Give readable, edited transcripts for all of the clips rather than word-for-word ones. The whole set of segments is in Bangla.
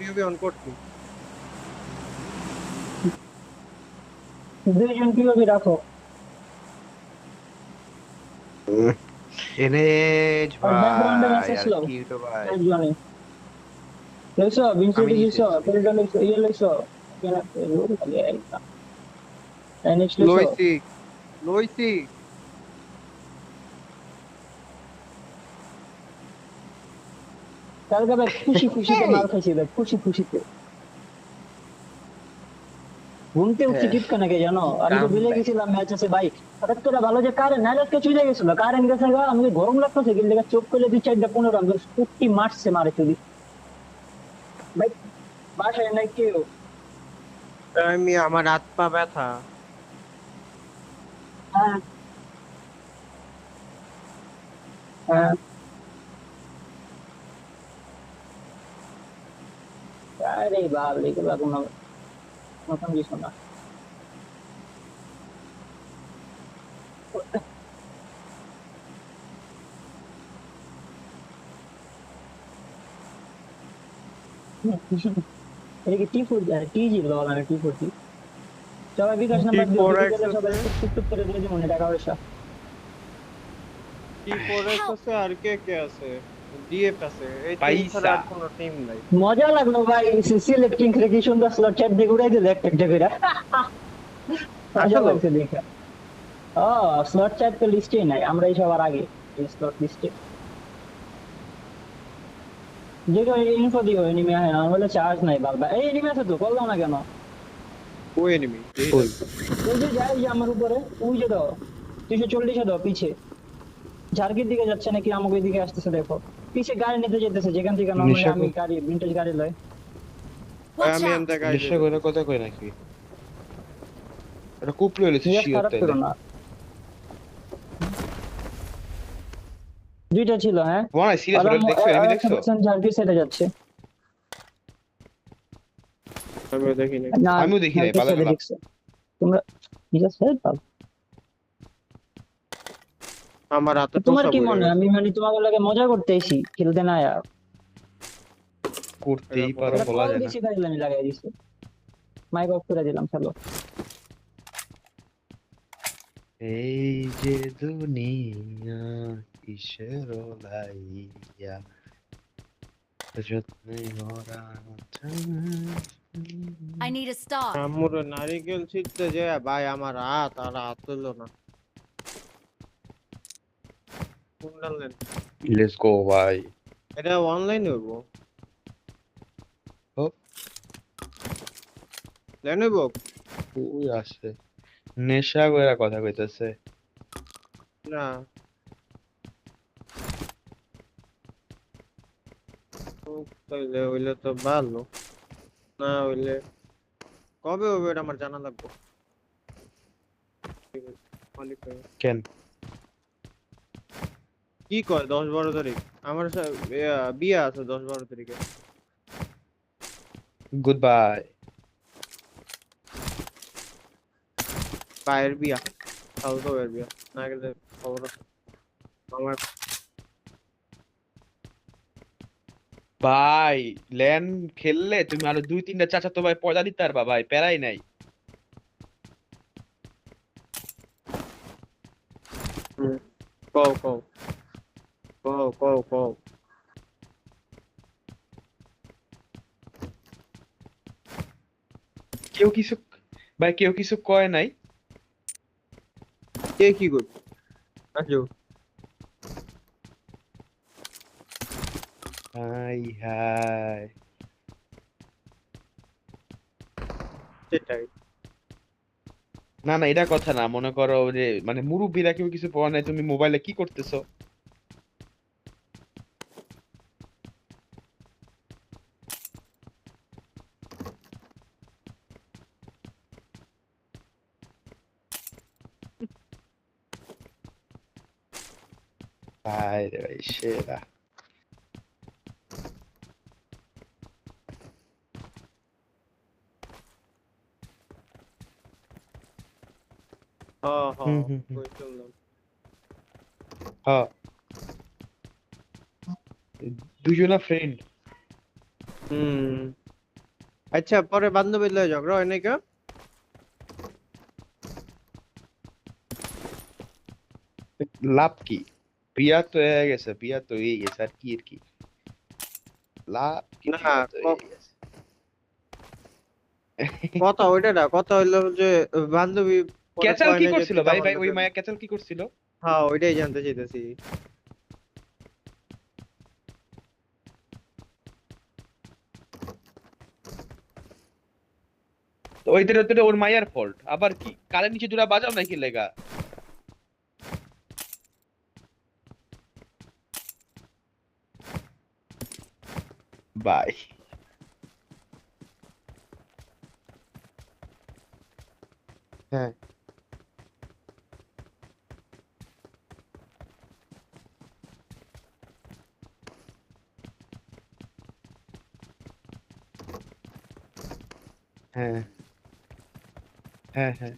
পিওবি অন করছি। দুইজন কিভাবে রাখো? এনেজ আর ব্যাকগ্রাউন্ডে ভাই মেসেজ আর লো কিউটো ভাই। একজনে লইছো আমি ভিনসিটি নিচে লইছো দিছি। ফিল্টার লইছো ইয়ে লইছো কেন রোল খালি একটা এনএক্স লইছো লইছি লইছি। কালকে ভাই খুশি খুশিতে এই মাল খাইছি ভাই খুশি খুশিতে ঘুমতে উঠছি হ্যাঁ, টিপকা নাকি জানো আমি তো কাম ভুলে ব্যাক। গেছিলাম ম্যাচ আছে ভাই হঠাৎ করে ভালো যে কারেন্ট নাইলে আজকে চলে গেছিল কারেন্ট গেছে গা আমি গরম লাগতেছে কিন্তু চোখ করলে 2 4টা 15 আমি কুটি মারছে মারে চুরি ভাই বাসায় নাই কেউ আমি আমার হাত পা ব্যথা। হ্যাঁ হ্যাঁ আরে বাপ রে এগুলা কোনো নতুন কিছু না এটা কি টি4 টি জি বলা না টি4 সবাই বিকাশ টি নাম্বার দিও ফোর বিপি এক্স গেলে সবাই আছে, টুক টুক টুক করে দিয়ে দিব টাকা পয়সা টি ফোর এক্স Help! আছে, আর কে কে আছে? ডিএফ আছে, এই তিন ছাড়া পয়সা। আর কোনো টিম নাই। মজা লাগলো ভাই সিলেক্টিং করে কি সুন্দর স্লট চ্যাট দিয়ে উড়াই দিল একটা একটা করে মজা আসলো লাগছে দেখে ও স্লট চ্যাট তো লিস্টেই নাই আমরাই সবার আগে স্লট লিস্টে যে কেউ ইনফো দিও এনিমে হ্যাঁ হলে চার্জ নাই বাবা এই এনিমে আছে তো কল দাও না কেন ও এনিমি এই কই? দেখো। ওই যে যায় যে আমার উপরে ওই যে দাও 240 দাও পিছে ঝাড়কির দিকে যাচ্ছে নাকি আমাকে দিকে আসতেছে দেখো পিছে গাড়ি নিতে যেতেছে যেখান থেকে নর্মালি নেশা আমি গাড়ি ভিন্টেজ গাড়ি লয় ভাই, Watch আমি out! এনতে গাইজ নেশা করে কথা কই নাকি? এটা কুপলে হইছে মেজাজ শিওর খারাপ তাইলে। করো না দুইটা ছিল হ্যাঁ বড় সিরিয়াস ওরা হলে দেখছো আমি দেখছো? 100% ঝাড়কির সাইডে যাচ্ছে আমি দেখি নাই। না আমিও দেখি নাই ঝাড়কির পালা সাইডে গেলাম। দেখছে তোমরা মেজাজ খারাপ পাও আমার হাতে তোমার টোসা কি পড়ে মনে হয় গেছে। আমি মানে তোমাকে লাগে মজা করতে এসি খেলতে না আর করতেই এটা পারো এটা বলা কল যায় না। দিছি তাই আমি লাগাই দিছি মাইক অফ করে দিলাম চলো এই যে দুনিয়া কিসের লাইয়া যত্নে ভরা I need a stop. আমার নারিকেল ছিটতে যে ভাই আমার হাত আর হাত তুললো না। কোন ডালেন? লেটস গো ভাই। এটা অনলাইন হইব? ও লেন হইব? ওই আসছে নেশা কইরা কথা কইতাছে। না ও, তাইলে হইলে তো ভালো, না হইলে কবে হবে এটা আমার জানা লাগবে। ঠিক আছে, qualify। কেন? কি কয় 10-12 তারিখ? আমার বিয়ে আছে 10-12 তারিখে। Good bye. ভাইয়ের বিয়া, খালতো ভাইয়ের বিয়া, না গেলে খবর আছে। আমার ভাই ল্যান খেললে তুমি আরো 2-3টা চাচাতো ভাই পয়দা দিতে পারবা ভাই, প্যারাই নাই। হুম, কও কও কও কও কও। কেউ কিছু ভাই কেউ কিছু কয় নাই। কে কি করবে? আজো হাই হাই। সেটাই। না না এটা কথা না, মনে করো যে মানে মুরব্বিরা কেউ কিছু পড়া নাই, তুমি মোবাইলে কি করতেছো? ভাই রে ভাই সেরা। হ্যাঁ হুম হ্যাঁ, হুম হুম। কই শুনলাম। হ্যাঁ দুজনা ফ্রেন্ড। হুম, আচ্ছা পরে বান্ধবী লয়ে ঝগড়া হয় নাই কা? লাভ কি? বিয়া তো হয়ে গেছে, বিয়া তো হয়ে গেছে, আর কি এর কি লাভ কি? না বিয়া তো হয়ে গেছে। কথা ওইটা না, কথা হইলো যে বান্ধবী পরে ক্যাচাল কয় কি না যে করছিল তুই তো ভাই? আমার ভাই ওই লগে। মায়া ক্যাচাল কি করছিল? হ্যাঁ ওইটাই জানতে চাইতেছি। তো ওইদের ওদের ওর মায়ের ফল্ট, আবার কি কালের নিচে দুরা বাজাও নাকি লেগা? বাই। হ্যাঁ হ্যাঁ হ্যাঁ হ্যাঁ।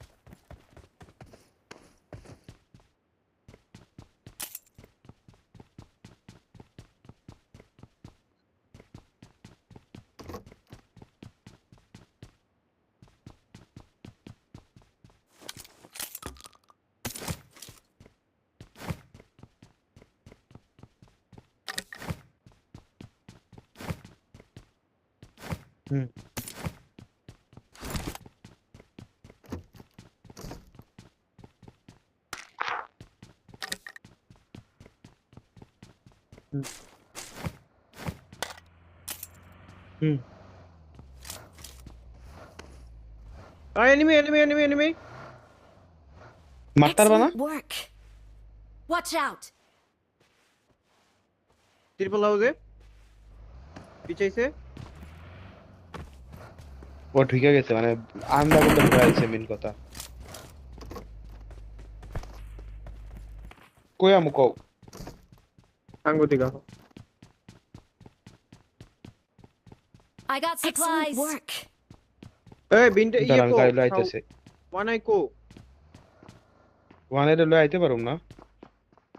হুম হুম হুম। Enemy enemy enemy enemy. মারতে পারবা না? Excellent work. Watch out. Triple হাউসে পিছাইছে। ও ঢুকে গেছে মানে আন্দা বলতে ঢুকাইছে মেন কথা। কই আমু কও? আঙ্গুতিকা। I got supplies. Excellent work. এই বিনটা ইয়ে দাঁড়ান কো গাড়ি লইতেছে। ওয়ানাই কো। ওয়ানের লই আইতে পারুম না,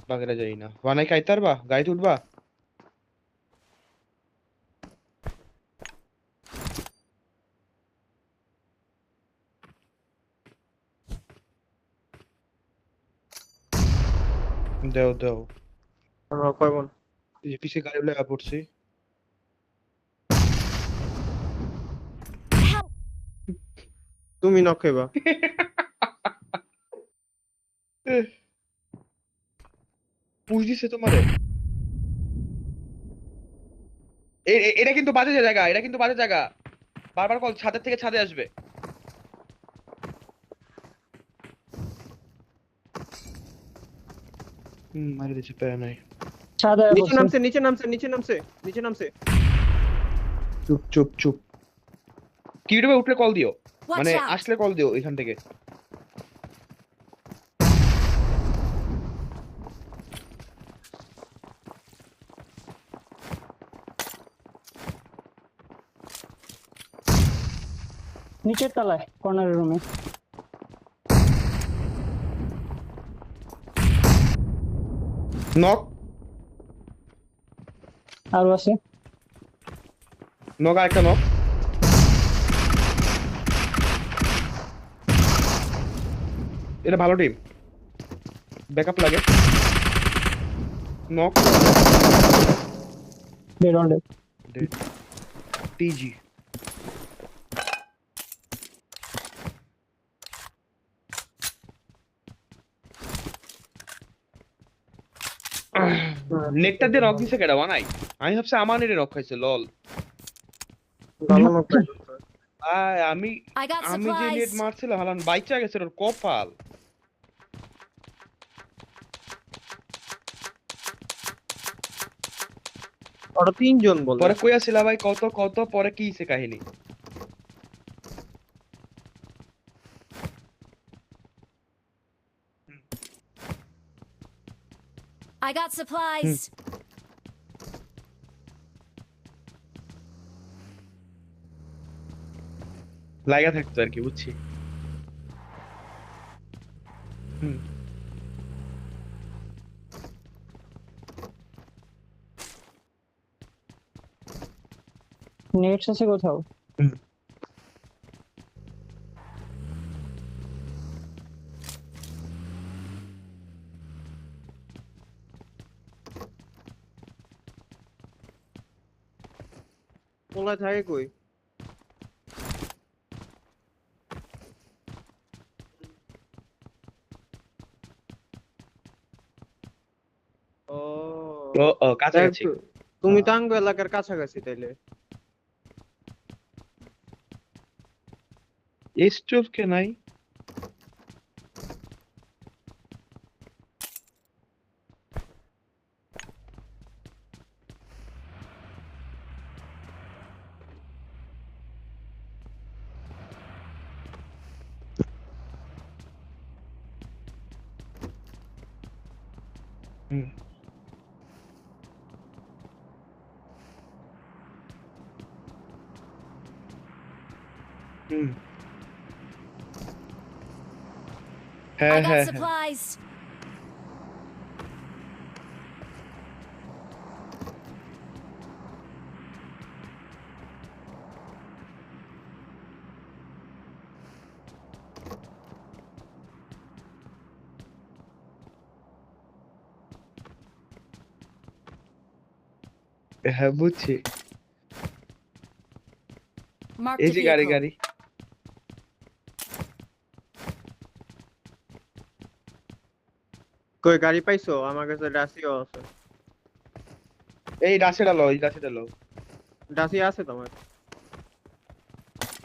বাগেরা যাই না। ওয়ানাই খাইতে পারবা? গাড়ি উঠবা? দেও দেও। আমরা কয়বন। এই যে পিছে গাড়ি লইয়া পড়ছি। Help. তুমি নক খাইবা। পুশ দিছে তোমারে। এটা কিন্তু বাজে জায়গা, এটা কিন্তু বাজে জায়গা। বারবার কল ছাদের থেকে ছাদে আসবে। মারি দিচ্ছে, প্যারা নাই। সাদা নিচে বসে নামছে নিচে নামছে নিচে নামছে নিচে নামছে। চুপ চুপ চুপ। কি উঠবে? উঠলে কল দিও, Watch মানে out. আসলে কল দিও এখান থেকে। নিচের তলায় কর্নারের রুমে। নক আরো আছে। নক আরেকটা নক। এটা ভালো টিম, ব্যাকআপ লাগে। Knock dead on dead. টিজি। নেটটা দিয়ে নক দিছে কেডা? বানাই আমি ভাবছি আমার নেটে নক খাইছে, লল। ভালো নক খাইছে। আমি I got আমি যে নেট supplies. মারছিলাম হালান বাইচা গেছে, ওর কপাল। ওরা তিনজন বলে। পরে কই আসিলা ভাই? কত কত পরে কি হইছে কাহিনী? I got supplies. লাগা থাকতো আর কি, বুঝছি। হুম নেটস আছে কোথাও? হুম। পোলা থাকে কই? ও ও কাছাকাছি। তুমি তো আঙ্গ এলাকার কাছাকাছি তাইলে। স্টোভ কে নাই? হুম হুম হ্যাঁ I got হ্যাঁ হ্যাঁ supplies. হ্যাঁ বুঝছি। Marked এই a যে গাড়ি vehicle. গাড়ি। কই গাড়ি পাইছো? আমার কাছে ডাসিও আছে। এই রাশেটা লো, এই রাশেটা লো। ডাসি আছে তোমার?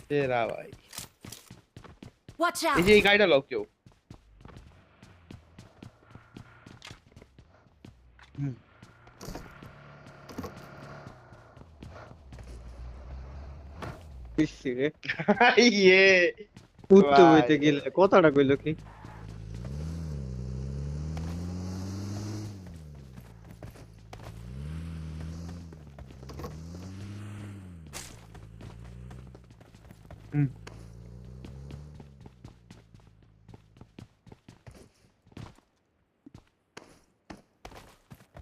তেরা ভাই। Watch এই out. যে এই গাড়িটা লো কেউ। হুম। পিসি রে। ইয়ে উঠতে ভাই। বইতে গেলে কথাটা কইলো কি? হুম।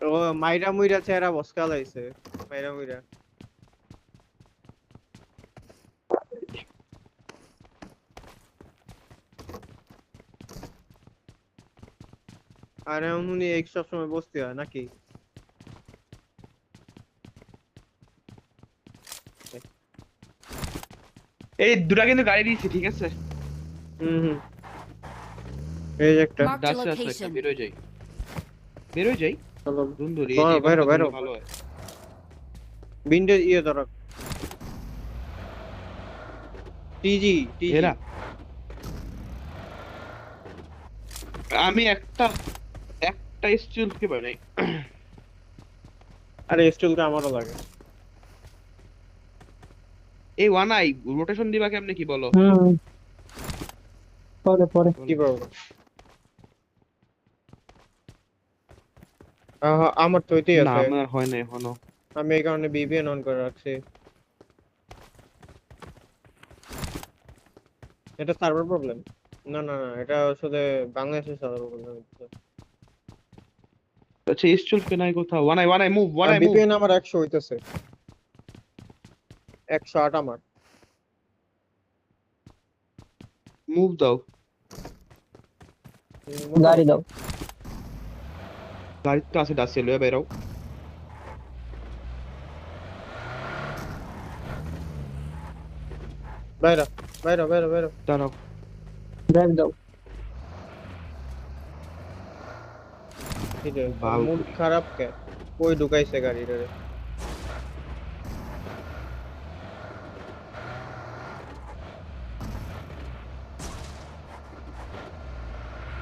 ও মাইরা মুইরা চেহারা বসকা লাইছে। মাইরা মুইরা। আর এমনি এক সব সময় বসতে হয় নাকি? এই দুটা কিন্তু গাড়ি দিয়েছি, ঠিক আছে? হুম হুম। এই যে একটা। Marked a ডাসে আছে একটা, location. বেরোয় যাই। বেরোয় যাই। চলো সুন্দরী, এই যে বাইরো এবারটা বাইরো। ধরলে ভালো হয়। বিন্ডে ইয়ে ধরো। টিজি টিজি। এরা আমি একটা একটা স্টিল কে বানাই। আরে স্টিলটা আমারও লাগে। এই ওয়ান আই রোটেশন দিবা কেমনে কি বলো? হুম পরে পরে কি বলবো? আমার তো ওইটাই না আছে। আমার হয় না এখনো। আমি এই কারণে বিবিএন অন করে রাখছি। এটা সার্ভার প্রবলেম? না না না, এটা আসলে বাংলাদেশের সার্ভার প্রবলেম। আচ্ছা স্টিল কে নাই কোথাও? ওয়ান আই মুভ, ওয়ান আই মুভ। বিপিএন আমার 100 হইতেছে। 108 আমার। মুভ দাও। গাড়ি দাও। গাড়ি তো আছে, ডাসে লয়ে বেরাও। বাইরা বাইরা বাইরা বাইরা। দাঁড়াও। ড্রাইভ দাও। ঠিক আছে, বাল মুড করি। খারাপ কে? কই ঢুকাইছে গাড়িটা রে?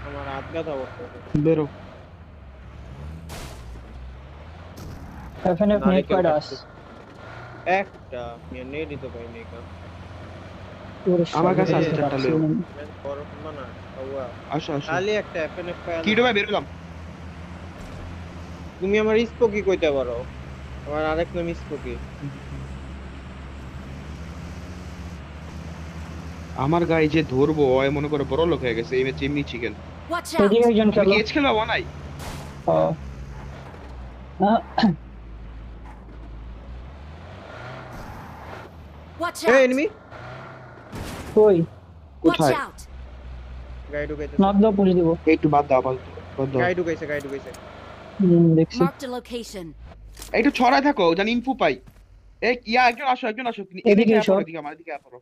আমার হাত ব্যথা করতেছে। বেরো। এফএনএফ নেট নারিকেল কয়টা খাচ্ছি। আছে? একটা নেট দিতে পাইনি কা। আমার কাছে আছে চারটা লেও। বরফ মানা ওয়া। আসো আসো। খালি একটা এফএনএফ পাই। কি ডোবা বেরোলাম। তুমি আমার স্পোকি কইতে পারো। আমার আরেক নাম স্পোকি। আমার গায়ে যে ধরবো ওই মনে করে বড় লোক হয়ে গেছে এই ম্যাচ এমনি চিকেন। Watch out. এদিকে একজন তুমি খেলো। কেচ খেলবা ওয়ান আই? ও Watch এই out. এনিমি কই Watch কোথায়? out. গাড়ি ঢুকাইছে। নক দাও পুশ দিব। একটু বাদ দাও, বাদ দাও। গাড়ি ঢুকাইছে গাড়ি ঢুকাইছে। দেখছি। Marked a location. একটু ছড়ায় থাকো জানি ইনফো পাই। একজন আসো এদিকে এসো। এদিকে আমার দিকে আসো।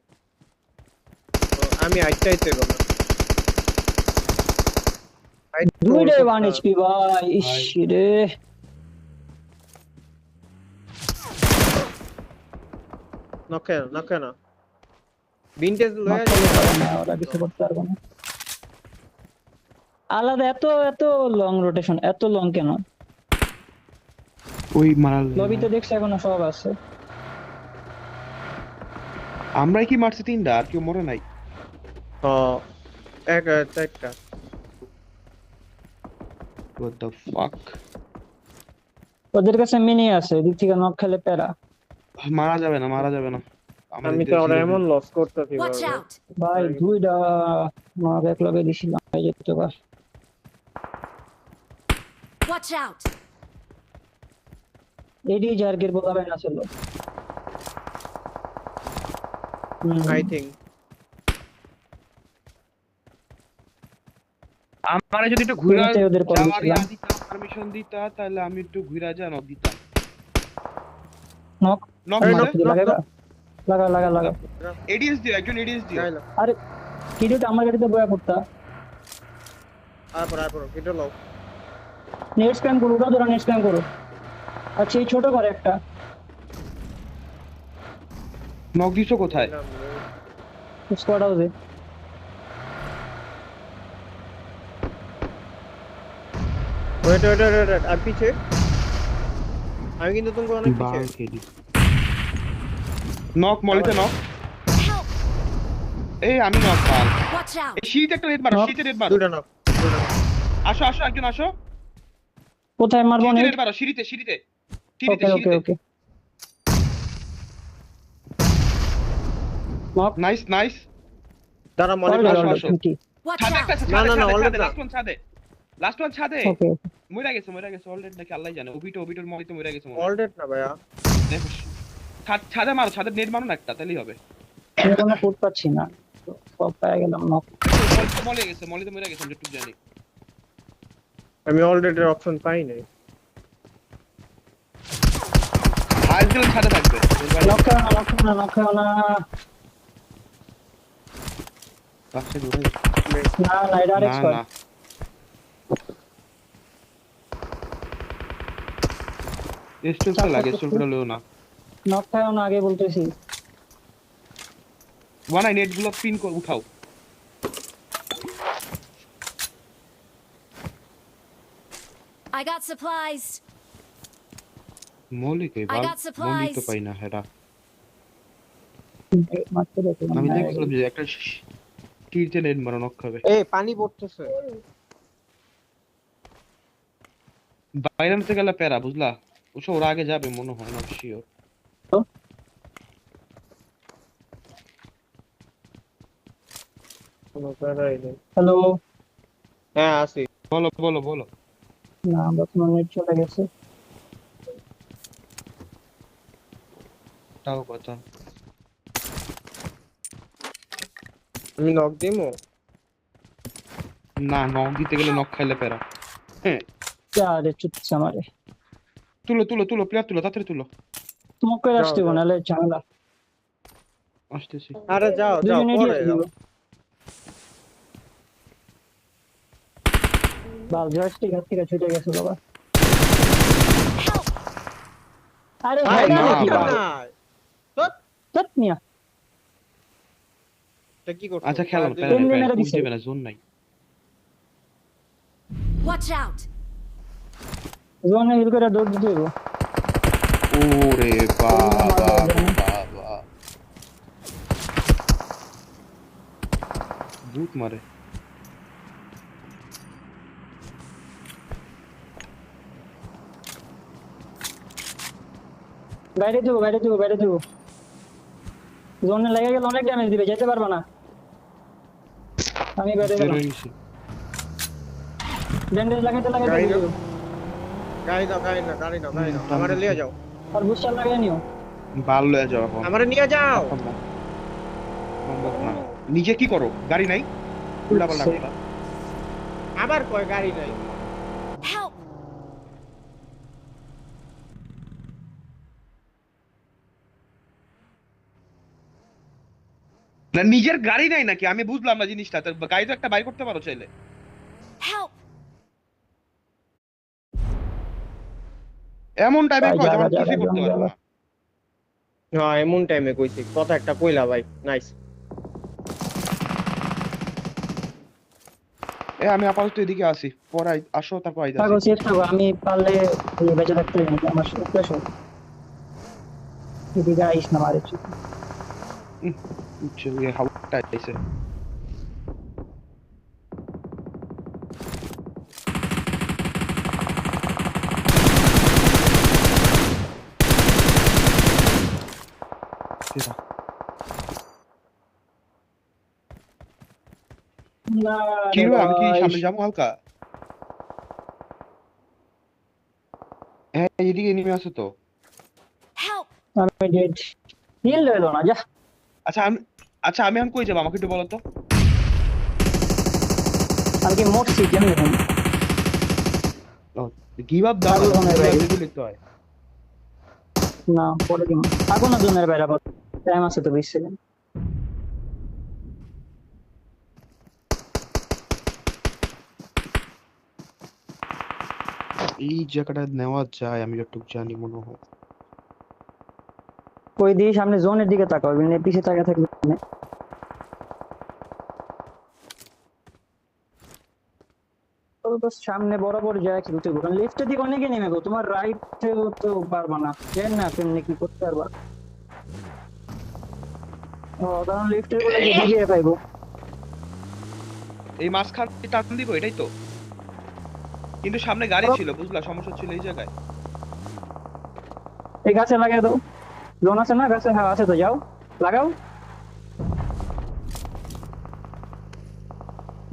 আমি আইটাইতে গেলাম দুইটাই 1 HP ভাই, ইস রে। নকে না ভিনটেজ লয়ে মাথায় পারে না, ওরা কিছু করতে পারবে না। আলাদা এত এত লং রোটেশন, এত লং কেন? ওই মারাল লবিতে দেখছি এখনো সব আছে। আমরাই কি মারছি তিনটা, আর কেউ মরে নাই? এক চারটা What the fuck? ওদের কাছে মিনি আছে, এদিক থেকে নক খেলে প্যারা। মারা যাবে না আমি তো ওরা এমন লস করতেছি Watch out! ভাই দুইটা নক এক লগে দিছিলাম, এই যে তো বাস। Watch out! এডি জার্গের বলাবেন না ছিল। আই থিং আমারে যদি একটু ঘুরা এমনিতে ওদের কল যাওয়ার দিছিলাম। পারমিশন দিতা তাহলে আমি একটু ঘুরা যা নক দিতাম। নক নক এই মারছে? লাগা লাগা লাগা লাগা। এডিএস দিও, একজন এডিএস দিও। গাইলা আরে কিডুটা আমার গাড়িতে বয়া করতা। আর পর কেটে লও নেট স্প্যাম করো, ওটা ধরো নেট স্প্যাম করো। আচ্ছা এই ছোট করে একটা নক দিছো কোথায়? স্কোয়াড হাউসে। ওয়েট আর পিছে আমি কিন্তু তোমাকে অনেক পিছে বাল খেলি। নক মলিতে নক। Help! এই আমি নক পাল। Watch out! এই শীত একটা রেড মারো, Knock. শীতে রেড মারো। দুইটা নক আসো একজন আসো। কোথায় মারবো শীতে নেট? রেড মারো, সিঁড়িতে ওকে ওকে ওকে। Knock nice. দাঁড়া মনে অলরেডি আসো, অলরেডি আসো। 50। Watch ছাদে একটা out! আছে, না, ছাদে, না, ছাদে, already ছাদে, না। লাস্ট ওয়ান ছাদে। ওকে মইরা গেছে অলরেডি নাকি আল্লাহই জানে। ওবিটোর মরিতে মইরা গেছে মনে হয়। অল ডেট না ভাইয়া দেখো ছাদে মারো, ছাদে নেট মারো না একটা, তাহলেই হবে। আমি কোনো ফুট পাচ্ছি না, সব পেয়ে গেলাম নক। মলিতে মইরা গেছে যেটুকু জানি। আমি অল ডেটের অপশন পাই নাই হাইস গেলে ছাদে থাকবে। নক খেও না। পাশে দূরে। না না এটা আরেক স্কোয়াড। না স্টোরটা লাগে, স্টোরটা লও না। নক খেও না আগে বলতেছি। ওয়ানাই নেটগুলো পিন করে উঠাও। I got supplies! মলি কই I Bal? got Moli supplies! তো পাই না হেডা। মারতে দেখলাম। আমি দেখছিলাম যে একটা তীরতে নেট মারো নক খাবে। এ পানি পড়তেছে বাইরে নিতে গেলে প্যারা বুঝলা। ওরা আগে যাবে মনে হয় না, শিওর। কোনো প্যারাই নেই হ্যালো। হ্যাঁ আসি বলো। না আমরা তোমার নেট চলে গেছে। তাও কথা। আমি নক দিমু না, নক দিতে গেলে নক খাইলে প্যারা। হ্যাঁ আরে চুপছে আমারে। তুলো প্লেয়ার তুলো, তাড়াতাড়ি তুলো। তোমাকে আসতে যাও। নাহলে ঝামেলা। আসতেছি। আরে যাও দুজন পরে এডিএস যাও দিব। বাল জয়স্টিক হাত থেকে ছুটে গেছে বাবা। Help! আরে ভাই হেডা না, নক নাকি বাবা। বাল? নাই চট মিয়া। এটা কি করছ আচ্ছা খেলো, তিন দিনের প্যারা দিছে। দিবে না, জোন নাই। Watch out! জোনে হিল করে দৌড় দিতে হইব। ওরে বাবা। ভূত মারে। বাইরে দেবো। জোনে লেগে গেলে অনেক ড্যামেজ দিবে, যেতে পারবা না। আমি বাইরে গেলাম। বেরোয় গেছি। ব্যান্ডেজ লাগাইতে গাড়ি দিও। দাও। গাড়ি নাও আমারে নিয়ে যাও আর বুস্টার লাগাই নিও। বাল লয়ে যাও এখন। আমারে নিয়ে যাও সম্ভব না। নিজে কি করো? গাড়ি নাই? উল্টা পাল্টা কথা। আবার কয় গাড়ি নাই Help! না নিজের গাড়ি নাই নাকি আমি বুঝলাম না জিনিসটা, তোর গাড়ি তো একটা বাইর করতে পারো চাইলে। Help! এমন টাইমে ভাই কয় জাগা যখন জাগা কিছুই করতে জন পারবো জাগা। না। হ্যাঁ এমন টাইমে কইছি, কথা একটা কইলা ভাই, নাইস। আমি আপাতত এদিকে আসি, পরে আসো তারপর আইতাছি। থাকো সেফ থাকো, আমি পারলে এই বেঁচে থাকতে পারি নাকি আমার সাথে আসো। এদিকে আইস না মারে চুপ। হাওয়াটা আইছে। না কি রে রে, আমি কি ভাই, সামনে যাবো হালকা? হ্যাঁ এদিকে নেমে আসো তো। Help! আমি ডেড। হিল হইলো না যা। আচ্ছা আমি আমি এখন কই যাবো আমাকে একটু বলো তো। আমি কি মরছি কেমনে তুমি? গিভ আপ দাও না, পাগল মনের বাইরে। দিলে তো হয়। না পরে দিন, থাকো না জোনের বাইরে, টাইম আছে তো 20 সেকেন্ড। এই জায়গাটা নেওয়া যায় আমি যতটুকু জানি মনে হয়। ওই দিয়ে সামনে জোনের দিকে তাকাও, পিছিয়ে তাকিয়ে থাকবে না। তো তো সামনে বরাবর যায় খেলতে হবে, কারণ লেফটের দিকে অনেকে নেমে গো, তোমার রাইটেও তো পারবা না, জান না কেমনি কি করতে পারবা। ও কারণ লেফটের গুলো গিয়ে দিকে পাইবো। এই মাঝখান দিয়ে টান দিব এটাই তো, কিন্তু সামনে গাড়ি ছিল বুঝলা, সমস্যা ছিল এই জায়গায়। এই গাছে লাগিয়ে দাও, জোন আছে না গাছে? হ্যাঁ আছে তো, যাও লাগাও।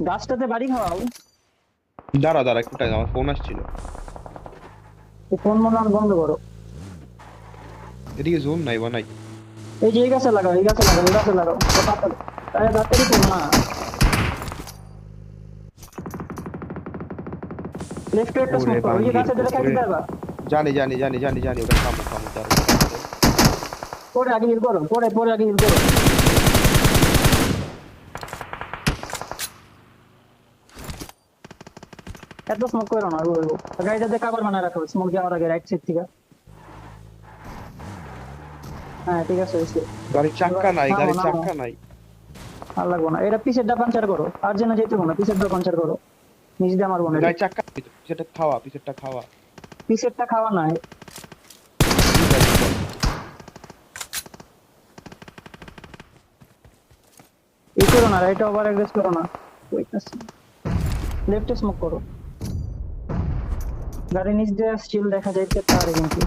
গাছটাতে বাড়ি খাওয়াও। দাঁড়া দাঁড়া একটু টাইম, আমার ফোন আসছিল। এই ফোন মনে হয় বন্ধ করো। এদিকে জোন নাই বানাই। এই যে এই গাছে লাগাও, এই গাছে লাগাও, এই গাছে লাগাও, ও তাড়াতাড়ি, আরে তাড়াতাড়ি করো না। লেফটে একটা ওরে স্মোক করো, ওই যে বাঙ্গির গাছে ধরে খাইতে পুকুরে। পারবা। জানি জানি জানি জানি জানি ওটা থামো থামো দাঁড়া। পরে আগে হিল করো, পরে পরে আগে হিল করো। এত স্মোক করো না, গাড়িটাতে কাভার বানায় রাখো স্মোক যাওয়ার আগে রাইট সাইড থেকে। হ্যাঁ ঠিক আছে হয়েছে। গাড়ির চাক্কা নাই, নামো গাড়ির নামো, চাক্কা নাই। আর লাগবো না, এটা পিছের ডা পাঞ্চার করো, আর যেন যেতে হবে না, পিছের ডা পাঞ্চার করো, নিচ দিয়ে আমার বোনের। গাড়ির চাক্কা পিছেরটা খাওয়া, পিছেরটা খাওয়া। পিছেরটা খাওয়া নাই। এই করো না, রাইট ওভার অ্যাগ্রেস করো না, লেফটে স্মোক করো। গাড়ি নিচ দিয়ে স্টিল দেখা যাইতে পারে কিন্তু।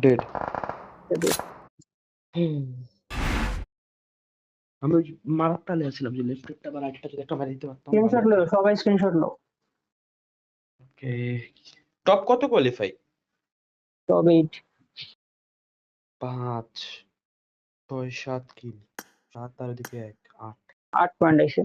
ডেড। আমি ওই মারার তালে আছিলাম যে লেফটেরটা বা রাইটটা যদি একটা মারি দিতে পারতাম ভালো স্ক্রিনশট লো, হতো। সবাই স্ক্রিনশট লো। ওকে, টপ কত কোয়ালিফাই? তবে 5 6 7 কিল, 7 আর ওদিকে 1 8। 8 পয়েন্ট আইছে।